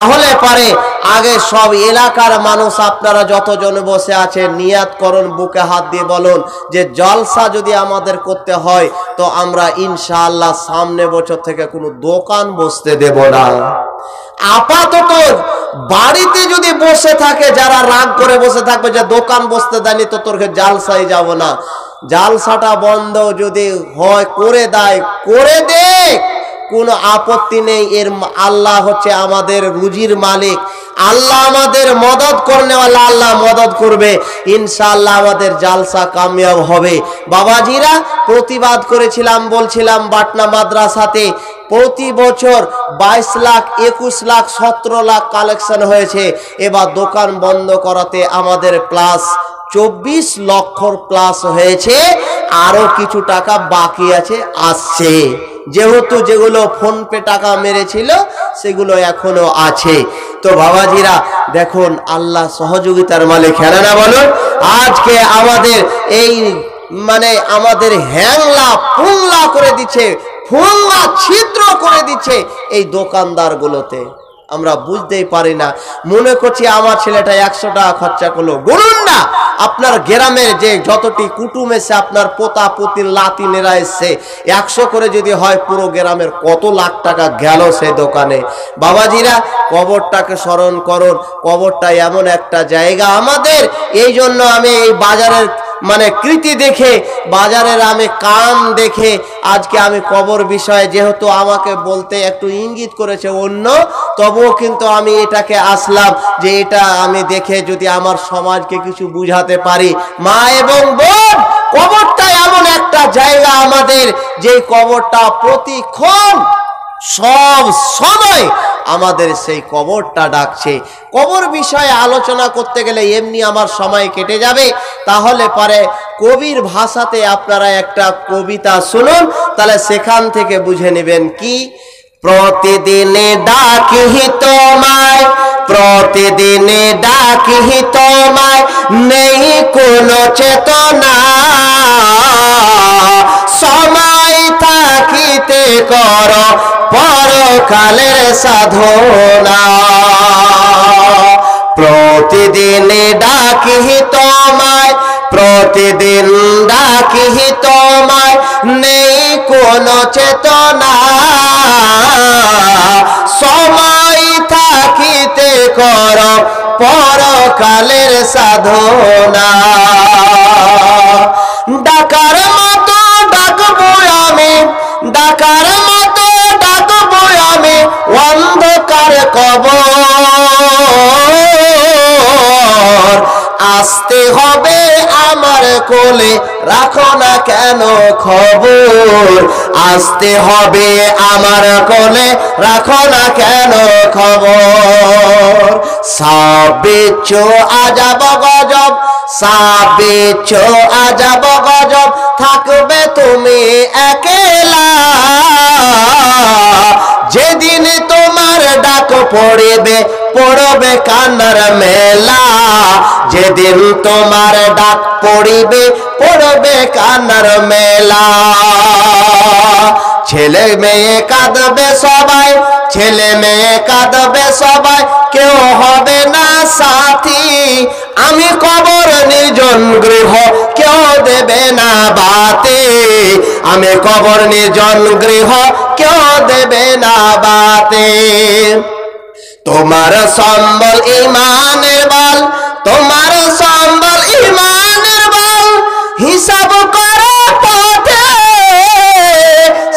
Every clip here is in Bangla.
তাহলে পারে আগে সব এলাকার মানুষ আপনারা যতজন বসে আছেন নিয়াত করুন, বুকে হাত দিয়ে বলুন যে জলসা যদি আমাদের করতে হয় তো আমরা ইনশাআল্লাহ সামনে বছর থেকে কোনো দোকান বসতে দেব না। আপাতত বাড়িতে যদি বসে থাকে, যারা রাগ করে বসে থাকবে যে দোকান বসতে দেয়নি তো তোর জালসায় যাব না, জালসাটা বন্ধ যদি হয় করে দেয়, করে দে, কোনো আপত্তি নেই। এর আল্লাহ হচ্ছে আমাদের রুজির মালিক, আল্লাহ আমাদের মদদ করনেওয়ালা, আল্লাহ মদদ করবে ইনশাআল্লাহ, আমাদের জালসা কামিয়াব হবে। বাবাজিরা প্রতিবাদ করেছিলাম, বলছিলাম বাটনা মাদ্রাসাতে প্রতি বছর 22 লাখ 21 লাখ 17 লাখ কালেকশন হয়েছে। এবার দোকান বন্ধ করাতে আমাদের প্লাস 24 লক্ষর প্লাস হয়েছে, আরো কিছু টাকা বাকি আছে, আসছে। যেহেতু যেগুলো ফোন পে টাকা মেরেছিল সেগুলো এখনো আছে। তো বাবাজিরা দেখুন আল্লাহ সহযোগিতার মালিক, হ্যাঁ না বলুন? আজকে আমাদের এই মানে আমাদের হ্যাংলা পুংলা করে দিচ্ছে, ফুংলা ছিদ্র করে দিচ্ছে এই দোকানদার গুলোতে। আমরা বুঝতেই পারি না, মনে করছি আমার ছেলেটা 100 টাকা খরচা করলো। বলুন না আপনার গ্রামের যে যতটি কুটুম এসে, আপনার পোতা পুতিন লাতিনেরা এসছে, 100 করে যদি হয় পুরো গ্রামের কত লাখ টাকা গেল সেই দোকানে। বাবাজিরা কবরটাকে স্মরণ করুন, কবরটা এমন একটা জায়গা আমাদের। এই জন্য আমি এই বাজারের মানে কৃতি দেখে, বাজারের আমি কাম দেখে আজকে আমি কবর বিষয়ে, যেহেতু আমাকে বলতে একটু ইঙ্গিত করেছে অন্য, তবুও কিন্তু আমি এটাকে আসলাম যে এটা আমি দেখে যদি আমার সমাজকে কিছু বুঝাতে পারি। মা এবং বোন, কবরটা এমন একটা জায়গা আমাদের, যে কবরটা প্রতিক্ষণ সব সময় আমাদের সেই কবরটা ডাকছে। কবর বিষয়ে আলোচনা করতে গেলে এমনি আমার সময় কেটে যাবে, তাহলে পারে কবির ভাষাতে আপনারা একটা কবিতা শুনুন, তাহলে সেখান থেকে বুঝে নেবেন। কি প্রতিদিনে ডাকি তোমায়, প্রতিদিনে ডাকি তোমায়, নেই কোনো চেতনা, সময় থাকিতে কর পরকালের সাধনা। প্রতিদিনে ডাকি তোমায়, প্রতিদিন ডাকি তোমায়, নেই কোনো চেতনা, সময় থাকিতে কর পরকালের সাধনা। ডাকার মতো ডাকবো আমি, ডাকার মতো ডাকবো আমি, অন্ধকার কবর, আসতে হবে আমার কোলে, রাখো না কেন খবর, আসতে হবে আমার কোলে, রাখো না কেন খবর। সাবেচ্ছ আজাব গজব, সাবেচ্ছ আজাব গজব, থাকবে তুমি একলা, যেদিন তোমার ডাক পড়িবে, পড়বে কান্নার মেলা, যেদিন তোমার ডাক পড়িবে, পড়বে কান্নার মেলা। ছেলে মেয়ে কাঁদবে সবাই, ছেলে মেয়ে কাঁদবে সবাই, কেউ হবে না সাথী, আমি কবর নির্জন গৃহ, কেউ দেবে না বাতে, আমি কবর নির্জন গৃহ, কেউ দেবে না বাতে। তোমার সম্বল ইমানের বল, তোমার সম্বল ইমানের বল, হিসাব করো পথে,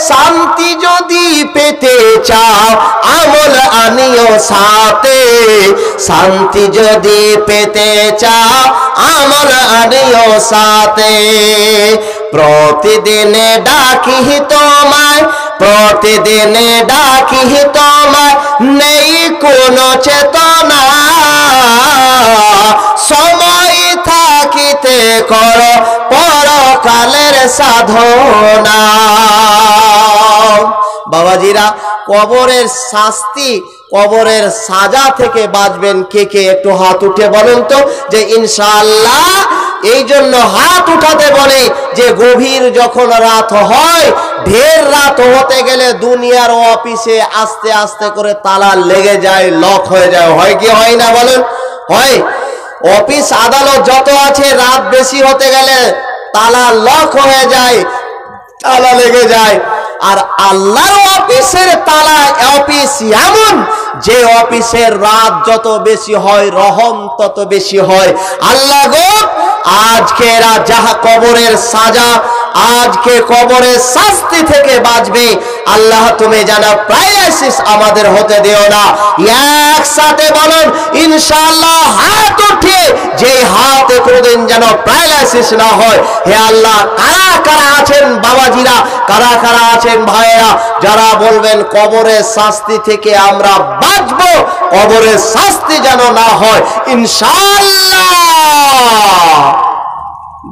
শান্তি যদি পেতে চাও আমল আনিও সাথে, শান্তি যদি পেতে চাও আমল আনিও সাথে। প্রতিদিনে ডাকি তোমায়, প্রতিদিনে ডাকি তোমায়, নেই কোনো চেতনা, সময় থাকিতে কর পরকালের সাধনা। বাবাজিরা কবরের শাস্তি, কবরের সাজা থেকে বাঁচবেন কে কে? একটু হাত উঠে বলুন তো যে ইনশাআল্লাহ এই জন্য হাত উঠাতে বলে যে গভীর যখন রাত হয়, ঢের রাত হতে গেলে দুনিয়ার অফিসে আস্তে আস্তে করে তালা লেগে যায়, লক হয়ে যায়। হয় কি হয় না বলেন? হয়। অফিস আদালত যত আছে, রাত বেশি হতে গেলে তালা লক হয়ে যায়, তালা লেগে যায়। আর আল্লাহর অফিসের তালা, অফিস এমন যে অফিসের রাত যত বেশি হয় রহম তত বেশি হয়। আল্লাহ গো, আজকে এরা যাহা কবরের সাজা, আজকে কবরের শাস্তি থেকে বাঁচবে, আল্লাহ তুমি জানা প্যারালাইসিস আমাদের হতে দিও না। একসাথে বলুন ইনশাআল্লাহ, হাত উঠে, যে হাতে কোনদিন যেন প্যারালাইসিস না হয়। হে আল্লাহ, কারা কারা আছেন বাবাজিরা, কারা কারা আছেন ভাইয়েরা, যারা বলবেন কবরের শাস্তি থেকে আমরা বাঁচবো, কবরের শাস্তি যেন না হয় ইনশাআল্লাহ।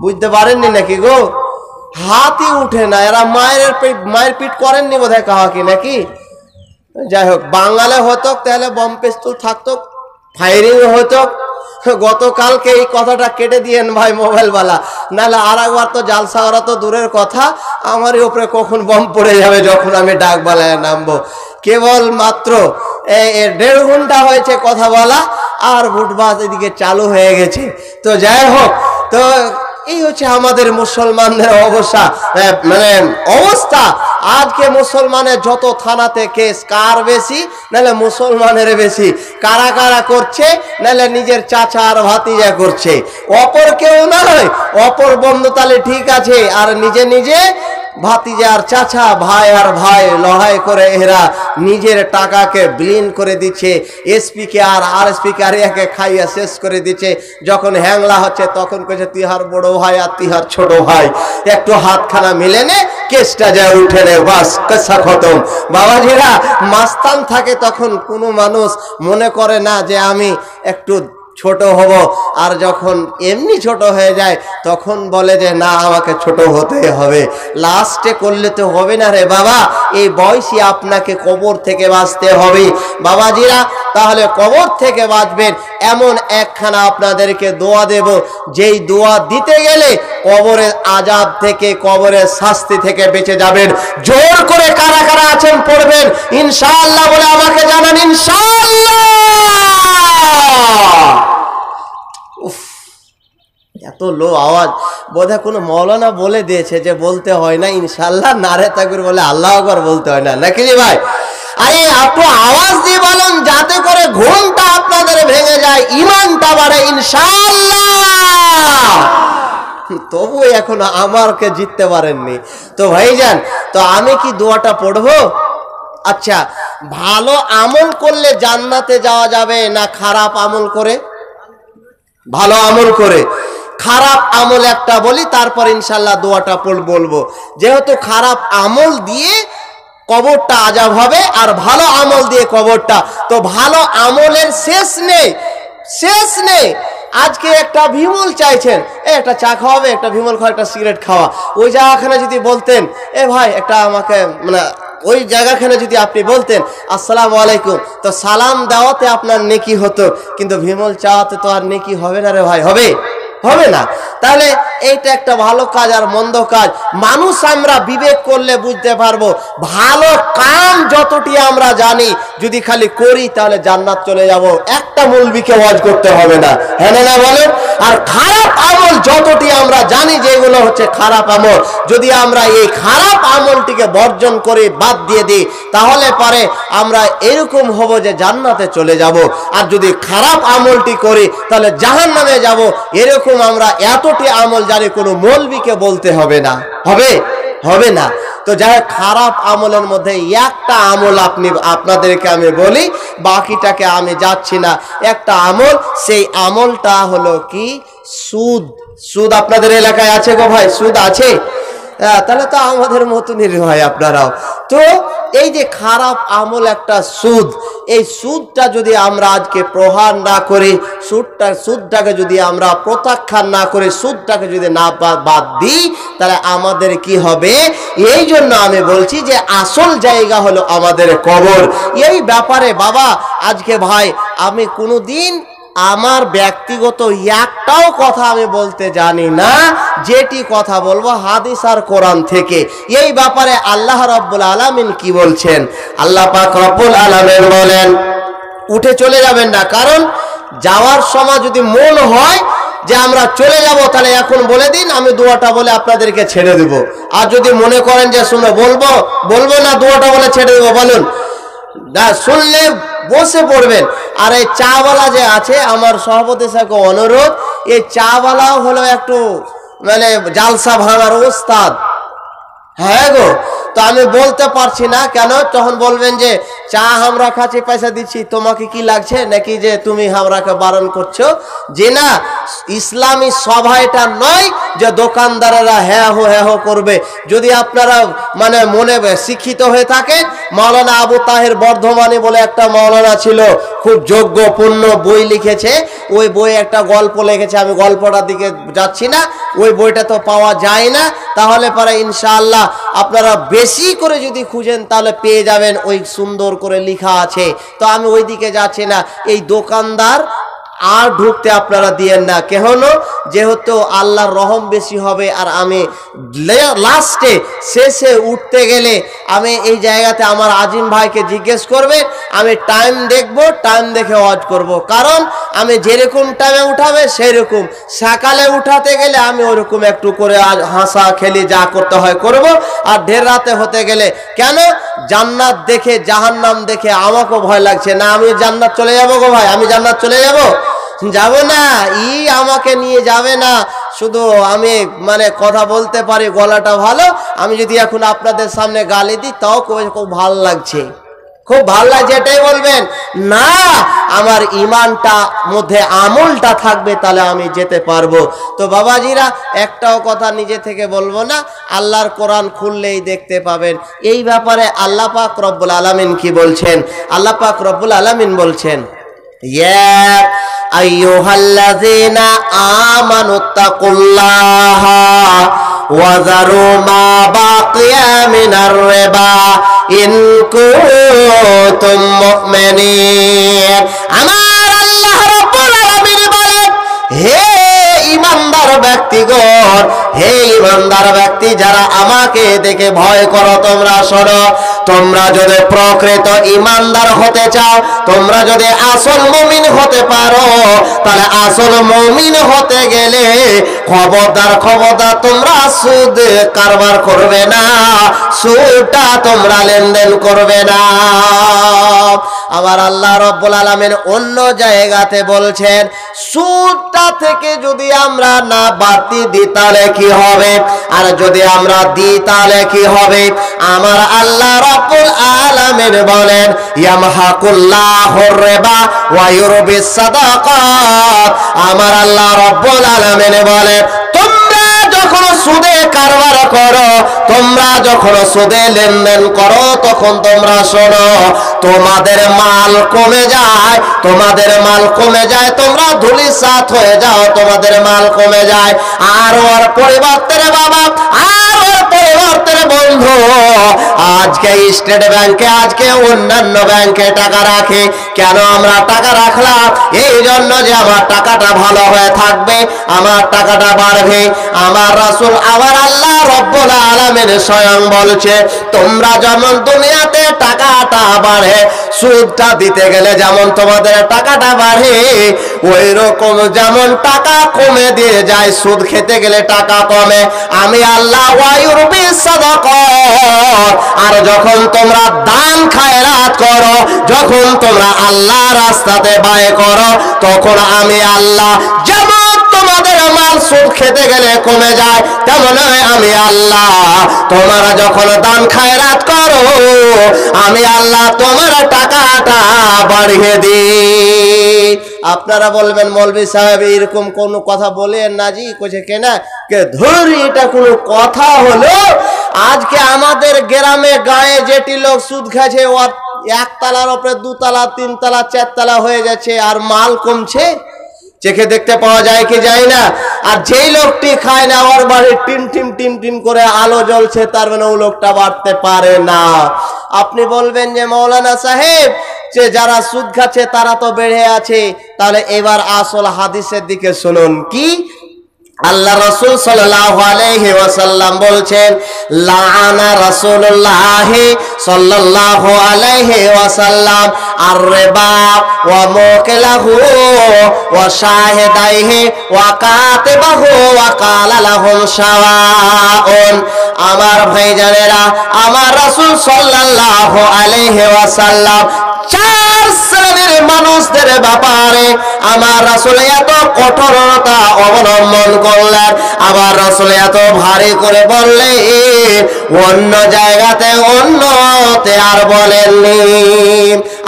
বুঝতে পারেননি নাকি গো? হাতই উঠে না। এরা মায়ের পিঠ করেননি বোধহয় কাহাকে নাকি? যাই হোক, বাঙালে হতো তাহলে বম পিস্তল থাকতো, ফায়ারিং হতো। গতকালকে এই কথাটা কেটে দিয়েন ভাই মোবাইলওয়ালা, নাহলে আর একবার তো জালসা করা তো দূরের কথা, আমারই উপরে কখন বম পড়ে যাবে যখন আমি ডাকবালায় নামবো। কেবল মাত্র 1.5 ঘন্টা হয়েছে কথা বলা, আর ভোটবাজ এদিকে চালু হয়ে গেছে। তো যাই হোক, তো এই হচ্ছে আমাদের মুসলমানদের অবস্থা। আজকে মুসলমানের যত থানাতে কেস, কার বেশি? নাহলে মুসলমানের বেশি। কারা কারা করছে? নাহলে নিজের চাচা আর ভাতিজা করছে, অপর কেউ নয়। অপর বন্ধু তাহলে ঠিক আছে, আর নিজে নিজে ভাতিজা আর চাচা, ভাই আর ভাই লড়াই করে এরা নিজের টাকাকে বিলীন করে দিচ্ছে। এসপি কে আর আরএসপি কে আর একে খাইয়া শেষ করে দিচ্ছে। যখন হ্যাংলা হচ্ছে তখন কইছে তিহার বড় ভাই আর তিহার ছোট ভাই, একটু হাতখানা মিলে নে, কেসটা যা উঠে নে, বাস কেসা খতম। বাবাজিরা, মাস্তান থাকে তখন কোনো মানুষ মনে করে না যে আমি একটু ছোট হব, আর যখন এমনি ছোট হয়ে যায় তখন বলে যে না, আমাকে ছোট হতে হবে। লাস্টে করলে তো হবে না রে বাবা, এই বয়সে আপনাকে কবর থেকে বাঁচতে হবে। বাবাজিরা, তাহলে কবর থেকে বাঁচবেন এমন একখানা আপনাদেরকে দোয়া দেব, যেই দোয়া দিতে গেলে কবরের আযাব থেকে, কবরের শাস্তি থেকে বেঁচে যাবেন। জোর করে কারা কারা আছেন পড়বেন ইনশাআল্লাহ বলে আমাকে জানান ইনশাআল্লাহ। এত লো আওয়াজ, বোধহয় কোনো মৌলানা বলে দিয়েছে যে বলতে হয় না ইনশাআল্লাহ, নারে তাকবীর বলে আল্লাহু আকবার বলতে হয় না, নাকি রে ভাই? আরে এত আওয়াজ দিয়ে বলুন যাতে করে ঘুমটা আপনাদের ভেঙে যায়, ইমানটা বাড়ে ইনশাআল্লাহ। তবু এখনো আমারকে জিততে পারেননি। তো ভাইজান, তো আমি কি দোয়াটা পড়বো? আচ্ছা, ভালো আমল করলে জান্নাতে যাওয়া যাবে না খারাপ আমল করে? ভালো আমল করে। খারাপ আমল একটা বলি, তারপর ইনশাল্লাহ দোয়াটা বলবো। যেহেতু খারাপ আমল দিয়ে কবরটা আযাব হবে, আর ভালো আমল দিয়ে কবরটা, তো ভালো আমলের শেষ নেই, শেষ নেই। আজকে একটা ভিমল চাইছেন, একটা চা খাওয়াবে, একটা ভিমল খাওয়া, একটা সিগারেট খাওয়া, ওই জায়গাখানে যদি বলতেন এ ভাই একটা আমাকে, মানে ওই জায়গাখানে যদি আপনি বলতেন আসসালামু আলাইকুম, তো সালাম দেওয়াতে আপনার নেকি হতো, কিন্তু ভিমল চাওয়াতে তো আর নেকি হবে না রে ভাই, হবে? হবে না। তাহলে এইটা একটা ভালো কাজ আর মন্দ কাজ মানুষ আমরা বিবেক করলে বুঝতে পারবো। ভালো কাম যতটি আমরা জানি যদি খালি করি তাহলে জান্নাত চলে যাব, একটা মৌলবীকে ওয়াজ করতে হবে না, হ্যাঁ না বলেন? আর খারাপ আমল যতটি আমরা জানি যেগুলো হচ্ছে খারাপ আমল, যদি আমরা এই খারাপ আমলটিকে বর্জন করে বাদ দিয়ে দিই তাহলে পারে আমরা এরকম হব যে জান্নাতে চলে যাব। আর যদি খারাপ আমলটি করি তাহলে জাহান্নামে যাব। এরকম আমরা এতটি আমল জানি কোনো মৌলবীকে বলতে হবে না, হবে? হবে না। তো যাই খারাপ আমলের মধ্যে একটা আমল আপনাদেরকে আমি বলি, বাকিটাকে আমি যাচ্ছি না। একটা আমল, সেই আমলটা হলো কি সুদ। সুদ আপনাদের এলাকায় আছে গো ভাই? সুদ আছে? তাহলে তো আমাদের মতনই ভাই আপনারাও। তো এই যে খারাপ আমল একটা সুদ, এই সুদটা যদি আমরা আজকে প্রহার না করি, সুদটাকে যদি আমরা প্রত্যাখ্যান না করে, সুদটাকে যদি না বাদ দিই তাহলে আমাদের কি হবে? এই জন্য আমি বলছি যে আসল জায়গা হলো আমাদের কবর। এই ব্যাপারে বাবা আজকে ভাই আমি কোনোদিন আমার ব্যক্তিগত একটাও কথা আমি বলতে জানি না, যেটি কথা বলবো হাদিস আর কোরআন থেকে। এই ব্যাপারে আল্লাহ রাব্বুল আলামিন কি বলছেন? আল্লাহ পাক রব্বুল আলামিন বলেন, উঠে চলে যাবেন না, কারণ যাওয়ার সময় যদি মন হয় যে আমরা চলে যাব, তাহলে এখন বলে দিন, আমি দোয়াটা বলে আপনাদেরকে ছেড়ে দেব। আর যদি মনে করেন যে শুনো বলবো না, দোয়াটা বলে ছেড়ে দেবো, বলুন না, শুনলে বসে পড়বেন। আর এই চাওয়ালা যে আছে, আমার সভাপতি সাহেবকে অনুরোধ, এই চাওয়ালাও হলো একটু মানে জালসা ভাঙার ওস্তাদ। হ্যাঁ গো, তো আমি বলতে পারছি না কেন, তখন বলবেন যে চা আমরা খাচ্ছি, পয়সা দিচ্ছি, তোমাকে কি লাগছে নাকি যে তুমি আমরাকে বারণ করছো? যে না, ইসলামী সভা এটা নয় যে দোকানদারেরা হ্যাঁ হো করবে। যদি আপনারা মানে মনে শিক্ষিত হয়ে থাকেন, মাওলানা আবু তাহের বর্ধমানী বলে একটা মাওলানা ছিল, খুব যোগ্যপূর্ণ বই লিখেছে। ওই বই একটা গল্প লিখেছে, আমি গল্পটার দিকে যাচ্ছি না, ওই বইটা তো পাওয়া যায় না। তাহলে পরে ইনশাআল্লাহ আপনারা বেশি করে যদি খুঁজেন তাহলে পেয়ে যাবেন, ওই সুন্দর করে লেখা আছে। তো আমি ওই দিকে যাচ্ছি না। এই দোকানদার আর ঢুকতে আপনারা দিয়েন না, কেন? যেহেতু আল্লাহর রহম বেশি হবে। আর আমি লাস্টে শেষে উঠতে গেলে আমি এই জায়গাতে আমার আজিম ভাইকে জিজ্ঞেস করবে, আমি টাইম দেখব, টাইম দেখে ওয়াজ করব। কারণ আমি যেরকম টাইমে উঠাবে সেরকম, সকালে উঠাতে গেলে আমি ওরকম একটু করে হাসা খেলি যা করতে হয় করব। আর ঢের রাতে হতে গেলে কেন? জান্নাত দেখে জাহান্নাম দেখে আমাকেও ভয় লাগছে না। আমি জান্নাত চলে যাবো গো ভাই, আমি জান্নাত চলে যাবো না, আমাকে নিয়ে যাবে না। শুধু আমি মানে কথা বলতে পারি, গলাটা ভালো। আমি যদি এখন আপনাদের সামনে গালি দিই তাও খুব ভালো লাগছে, খুব ভালো লাগছে, এটাই বলবেন না। আমার ইমানটা মধ্যে আমলটা থাকবে, তাহলে আমি যেতে পারবো। তো বাবাজিরা, একটাও কথা নিজে থেকে বলবো না, আল্লাহর কোরআন খুললেই দেখতে পাবেন। এই ব্যাপারে আল্লাহ পাক রব্বুল আলামিন কি বলছেন? আল্লাহ পাক রব্বুল আলামিন বলছেন, ইয়া আইয়ুহাল্লাযীনা আমানুত্তাকুল্লাহা ওয়া যারু মা বাকিয়া মিনার রিবা ইন কুনতুম মুমিনিন। আমার আল্লাহ রাব্বুল আলামিন বলেন, হে ইমানদার ব্যক্তিগণ, হে ইমানদার ব্যক্তি যারা আমাকে দেখে ভয় করো, তোমরা শোনো, তোমরা যদি প্রকৃত ইমানদার হতে চাও, তোমরা যদি আসল মুমিন হতে পারো, তাহলে আসল মুমিন হতে গেলে খবরদার তোমরা সুদ কারবার করবে না, সুদটা তোমরা লেনদেন করবে না। আমার আল্লাহ রাব্বুল আলামিন অন্য জায়গাতে বলছেন, সুদটা থেকে যদি আমরা না বাড়তি দিই তাহলে কি হবে, আর যদি আমরা দিই তাহলে কি হবে? আমার আল্লাহ রাব্বুল আলামিন বলেন, ইয়ামহাকুল্লাহুর রিবা ওয়া ইউরবিস সাদাকাত। আমার আল্লাহ রাব্বুল আলামিন বলেন, তোমরা যখন সুদে কারবার করো, তোমরা যখন সুদে লেনদেন করো, তখন তোমরা শোনো, তোমাদের মাল কমে যায়, তোমাদের মাল কমে যায়, তোমরা ধুলিসাৎ হয়ে যাও, তোমাদের মাল কমে যায়। আর ওর পরিবর্তে বাবা, আর ওর পরিবর্তে বন্ধু, আজকে স্টেট ব্যাংকে, আজকে অন্যান্য ব্যাংকে টাকা রাখে। কেন আমরা টাকা রাখলাম? এই জন্য যে আমার টাকাটা ভালো হয়ে থাকবে, আমার টাকাটা বাড়বে। আমার রাসূল, আমার আল্লাহ রাব্বুল আলামিন স্বয়ং বলছে, তোমরা যেমন দুনিয়াতে টাকাটা বাড়ে, সুদটা দিতে গেলে যেমন তোমাদের টাকাটা বাড়ে, ওই রকম যেমন টাকা কমে দিয়ে যায়, সুদ খেতে গেলে টাকা কমে। আমি আল্লাহ ওয়া ইউরবিস সাদাকাত, আর যখন তোমরা দান খায়রাত করো, যখন তোমরা আল্লাহ রাস্তাতে ব্যয় করো, তখন আমি আল্লাহ যেমন তোমাদের মাল সুদ খেতে গেলে কমে যায়, তেমন আমি আল্লাহ তোমরা যখন দান খায়রাত করো, আমি আল্লাহ তোমার টাকাটা বাড়িয়ে দিই। আপনারা বলবেন, মৌলভী সাহেব এরকম কোন কথা বলেন না জি, কইছে কেনা কে ধরি, এটা কোনো কথা হলো? আজকে আমাদের গ্রামে গায়ে যেটি লোক সুদ খাচ্ছে, ওর একতলার উপরে দুতলা, তিনতলা, চারতলা হয়ে যাচ্ছে, আর মাল কমছে, চেখে দেখতে পাওয়া যায় কি যায় না? আর যেই লোকটি খায় না, ওর বাড়ির টিম করে আলো জ্বলছে, তার মানে ও লোকটা বাড়তে পারে না। আপনি বলবেন যে মৌলানা সাহেব যে যারা সুদ খাচ্ছে তারা তো বেড়ে আছে। তাহলে এবার আসল হাদিসের দিকে শুনুন। কি আল্লাহ রাসূল সাল্লাল্লাহু আলাইহি ওয়াসাল্লাম বলছেন, লাআনা রাসূলুল্লাহ সাল্লাল্লাহু আলাইহি ওয়াসাল্লাম আর-রিবা ওয়া মুকিলাহু ওয়া শাহিদাইহি ওয়া কাতিবাহু ওয়া ক্বালা লাহুম শাওয়াউন। আমার ভাইজানেরা, আমার রাসূল সাল্লাল্লাহু আলাইহি ওয়াসাল্লাম চার শ্রেণীর মানুষদের ব্যাপারে আমার রাসূল এত কঠোরতা অবলম্বন করলেন। আবার রাসূল এত ভারী করে বললেন, অন্য জায়গাতে অন্যতে আর বলেননি।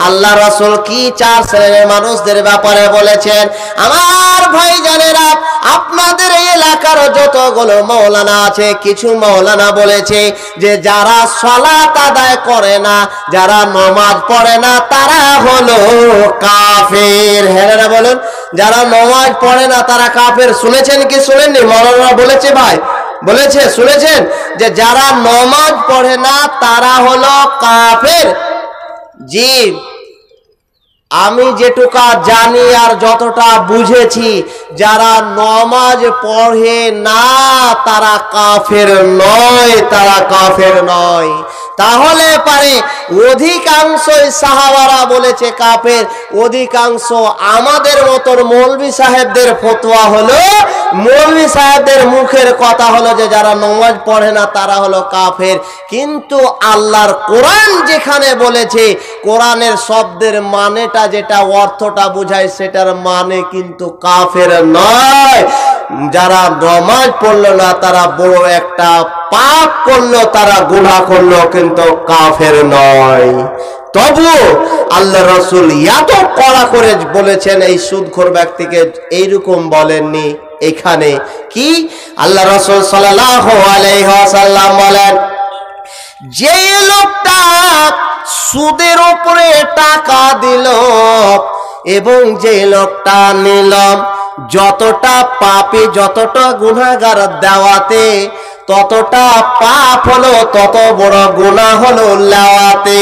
আল্লাহ রাসূল কি চার শ্রেণীর মানুষদের ব্যাপারে বলেছেন? আমার ভাইজানেরা, আপনাদের এই এলাকার যতগুলো মাওলানা আছে, কিছু মাওলানা বলেছে যে যারা সালাত আদায় করে না, যারা নামাজ পড়ে না, তারা হলো কাফের। হ্যাঁ না বলুন, যারা নামাজ পড়ে না তারা কাফের। শুনেছেন কি শুনেননি? মাওলানা বলেছে ভাই, বলেছে, শুনেছেন যে যারা নামাজ পড়ে না তারা হলো কাফের। জি, আমি যেটুকা জানি আর যতটা বুঝেছি, যারা নামাজ পড়ে না তারা কাফের নয়, তারা কাফের নয়। তাহলে পারে অধিকাংশই সাহাবারা বলেছে কাফের, অধিকাংশ আমাদের মতন মৌলভী সাহেবদের ফতোয়া হলো, মৌলভী সাহেবদের মুখের কথা হলো যে যারা নামাজ পড়ে না তারা হলো কাফের। কিন্তু আল্লাহর কোরআন যেখানে বলেছে, কোরআনের শব্দের মানেটা যেটা অর্থটা বোঝায় সেটার মানে কিন্তু কাফের নয়। যারা নামাজ পড়লো না তারা বড় একটা পাপ করলো, তারা গুনাহ করলো, কিন্তু কাফের নয়। তবু আল্লাহ রাসূল এত কড়া করে বলেছেন এই সুদখোর ব্যক্তিকে, এইরকম বলেননি। এখানে কি আল্লাহ রাসূল সাল্লাল্লাহু আলাইহি ওয়াসাল্লাম বলেন, যে লোকটা সুদের উপরে টাকা দিল এবং যে লোকটা নিল, যতটা পাপী, যতটা গুনাহগার দেওয়াতে ততটা পাপ হলো, তত বড় গুনাহ হলো লেওয়াতে।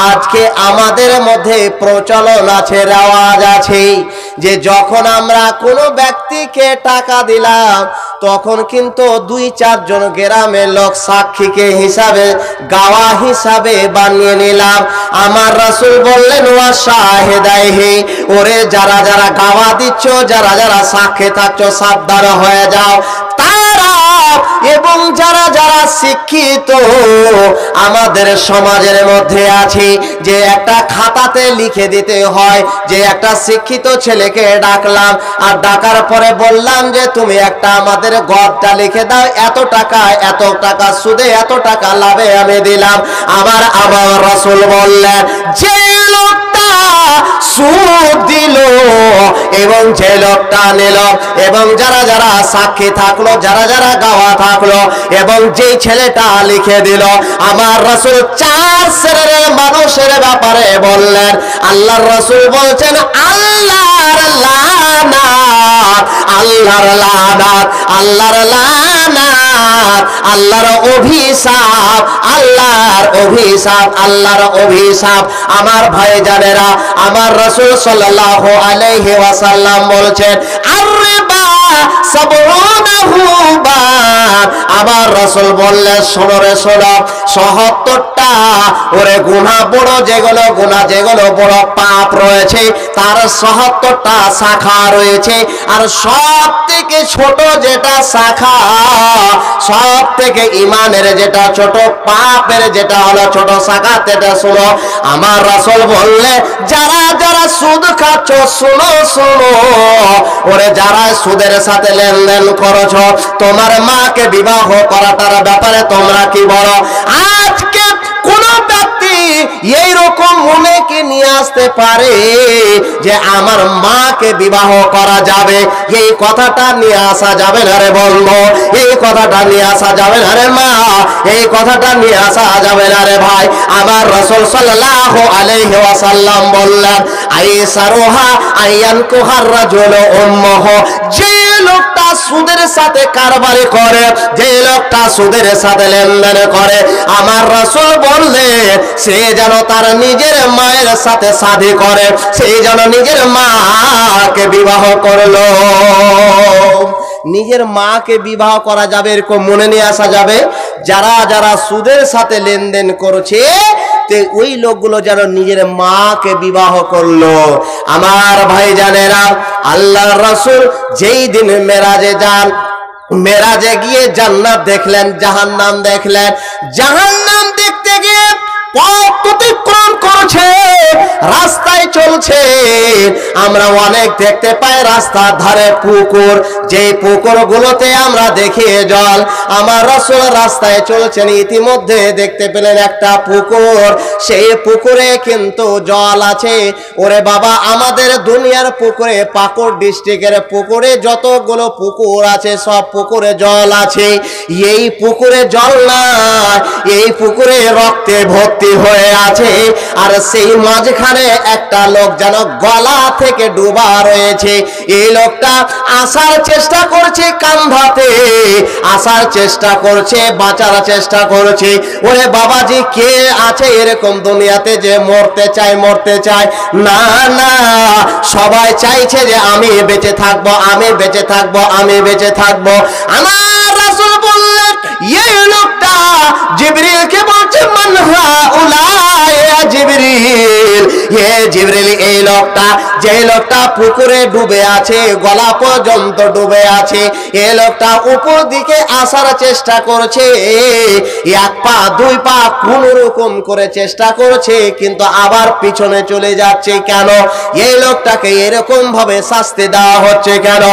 আজকে আমাদের মধ্যে প্রচলন আছে, রেওয়াজ আছে যে যখন আমরা কোনো ব্যক্তিকে টাকা দিলাম তখন কিন্তু 2-4 জন গ্রামের লোক সাক্ষীকে হিসাবে, গাওয়া হিসাবে বানিয়ে নিলাম। আমার রাসূল বললেন, ওয়া শাহিদাইহি, ওরে যারা যারা গাওয়া দিচ্ছ, যারা যারা সাক্ষী থাকছো, সাবধান হয়ে যাও। তারা এবং যারা যারা শিক্ষিত আমাদের সমাজের মধ্যে আছে, যে একটা খাতাতে লিখে দিতে হয় যে একটা শিক্ষিত ছেলেকে ডাকলাম, আর ডাকার পরে বললাম যে তুমি একটা আমাদের গড়টা লিখে দাও, এত টাকা, এত টাকা সুদে, এত টাকা লাভে আমি দিলাম। আমার রাসূল বললেন, যে লোকটা সুদ দিল এবং যে লোকটা নিল এবং যারা যারা সাক্ষী থাকলো, যারা যারা গাওয়া থাকলো এবং যে ছেলেটা লিখে দিল, আমার রাসূল 4 শ্রেণীর মানুষের ব্যাপারে বললেন। আল্লাহর রাসূল বলছেন, আল্লাহর লানাত, আল্লাহর লানাত, আল্লাহর লানাত, আল্লাহর অভিশাপ, আল্লাহর অভিশাপ, আল্লাহর অভিশাপ। আমার ভাইজানেরা, আমার রাসূল সাল্লাল্লাহু আলাইহি ওয়াসাল্লাম বলছেন, আর-রিবা সাবউনাহু বাব। আমার রাসূল বললেন, শোনো রে শোনো, ৭৭টা ওরে গুনাহ, বড় যেগুলো গুনাহ, যেগুলো বড় পাপ রয়েছে তার ৭৭টা শাখা রয়েছে। আর সব থেকে ছোট যেটা শাখা, সব থেকে ইমানের যেটা ছোট, পাপের যেটা হলো ছোট শাখা, সেটা শোনো। আমার রাসূল বললে, যারা যারা সুদ খাচ্ছ, শোনো শোনো, ওরে যারা সুদের সাথে লেনদেন করছ, তোমার মাকে বিবাহ করাটার ব্যাপারে তোমরা কি বলো? আজকে কোন ব্যক্তি এইরকম মনে কি নিয়ে আসতে পারে যে আমার মাকে বিবাহ করা যাবে? এই কথাটা নিয়ে আসা যাবে না রে বন্ধু, এই কথাটা নিয়ে আসা যাবে না রে মা, এই কথাটা নিয়ে আসা যাবে না রে ভাই। আমার রাসূল সাল্লাল্লাহু আলাইহি ওয়াসাল্লাম বললেন, আইসারুহা আয়ানকুহার রাজুলু উম্মুহু, যে লোকটা সুদের সাথে কারবারি করে, যে লোকটা সুদের সাথে লেনদেন করে, আমার রাসূল বললেন সে যেন তার নিজের মায়ের সাথে শাদী করে, সে যেন নিজের মাকে বিবাহ করলো। নিজের মাকে বিবাহ করা যাবে এরকম মনে নিয়ে আসা যাবে। যারা যারা সুদের সাথে লেনদেন করছে ওই লোকগুলো যেন নিজের মাকে বিবাহ করলো। আমার ভাইজানেরা, আল্লাহর রাসূল যেই দিন মেরাজে যান, মেরাজে গিয়ে জান্নাত দেখলেন, জাহান্নাম দেখলেন। জাহান্নাম দেখতে গিয়ে পথ অতিক্রম করছে, রাস্তায় চলছে। আমরা অনেক দেখতে পাই রাস্তার ধারে পুকুর, যে পুকুরগুলোতে আমরা দেখি জল। আমার রাসূল রাস্তায় চলছেন, ইতিমধ্যে দেখতে পেলেন একটা পুকুর, সেই পুকুরে কিন্তু জল আছে। ওরে বাবা, আমাদের দুনিয়ার পুকুরে, পাকুড় ডিস্ট্রিক্টের পুকুরে যতগুলো পুকুর আছে সব পুকুরে জল আছে। এই পুকুরে জল না, এই পুকুরে রক্তে ভর্তি হয়ে আছে। আর সেই মাঝখানে একটা লোক যেন গলা থেকে ডুবা রয়েছে। এই লোকটা আসার চেষ্টা করছে, কান্ধাতে আসার চেষ্টা করছে, বাঁচার চেষ্টা করছে। ওরে বাবাজি, কে আছে এরকম দুনিয়াতে যে মরতে চায়, মরতে চায় না? না, সবাই চাইছে যে আমি বেঁচে থাকবো, আমি বেঁচে থাকবো, আমি বেঁচে থাকবো। আমার রাসূল বললেন এই লোকটা জিবরিলকে বলছে, মান হাউলাই ইয়া জিবরিল, হে জিবরিল, এই লোকটা, যে লোকটা পুকুরে ডুবে আছে, গলা পর্যন্ত ডুবে আছে, এই লোকটা উপর দিকে আসার চেষ্টা করছে, এক পা দুই পা কোন রকম করে চেষ্টা করছে, কিন্তু আবার পিছনে চলে যাচ্ছে। কেন এই লোকটাকে এরকম ভাবে শাস্তি দেওয়া হচ্ছে কেন?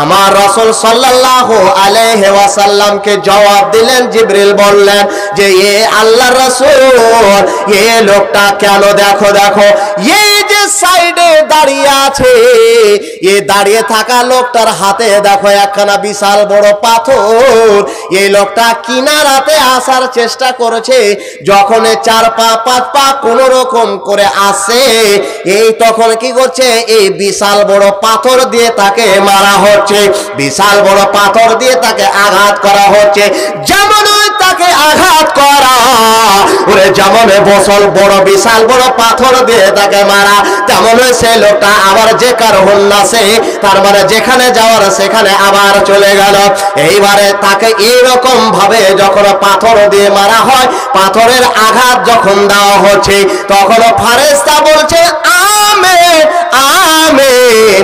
আমার রাসূল সাল্লাল্লাহু আলাইহি ওয়াসাল্লামকে জবাব দিলেন। জিবরিল বললেন যে এ আল্লাহর রাসূল, এই লোকটা কেন, দেখো দেখো, এই যে সাইডে দাঁড়িয়ে আছে, এই দাঁড়িয়ে থাকা লোকটার হাতে দেখো একখানা বিশাল বড় পাথর। এই লোকটা কিনারাতে আসার চেষ্টা করেছে, যখন চার পা পাঁচ পা কোন রকম করে আসে, এই তখন কি করছে, এই বিশাল বড় পাথর দিয়ে তাকে মারা হচ্ছে, বিশাল বড় পাথর দিয়ে তাকে আঘাত করা হচ্ছে। যেমন তাকে আঘাত করা, ওরে যেমন বসল বড় বিশাল বড় পাথর দিয়ে তাকে মারা, তেমন সে লোকটা আবার যে কার হন্যাসে, তার মানে যেখানে যাওয়ার সেখানে আবার চলে গেল। এইবারে তাকে এইরকম ভাবে যখন পাথর দিয়ে মারা হয়, পাথরের আঘাত যখন দেওয়া হচ্ছে, তখন ফেরেশতা বলছে আমিন আমিন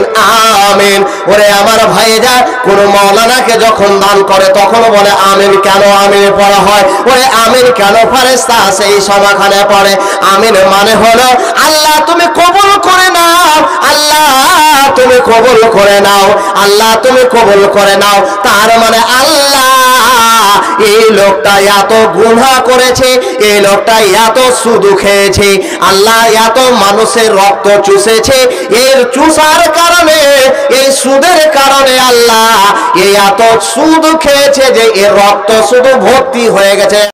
আমিন। ওরে আমার ভাইরা, কোন মাওলানাকে যখন দান করে তখন বলে আমিন। কেন আমিন পড়া হয়? ওরে আমিন কেন? ফেরেশতা সেই সমাখানে পড়ে। আমিন মানে হলো আল্লাহ তুমি কবুল করে নাও, আল্লাহ তুমি কবুল করে নাও, আল্লাহ তুমি কবুল করে নাও। তার মানে আল্লাহ, এই লোকটা এত গুনাহ করেছে, এই লোকটা এত সুদ খেয়েছে, আল্লাহ এত মানুষের রক্ত চুষেছে, এর চুষার কারণে, এই সুদের কারণে আল্লাহ এই এত সুদ খেয়েছে যে এর রক্ত শুধু ভর্তি হয়ে গেছে।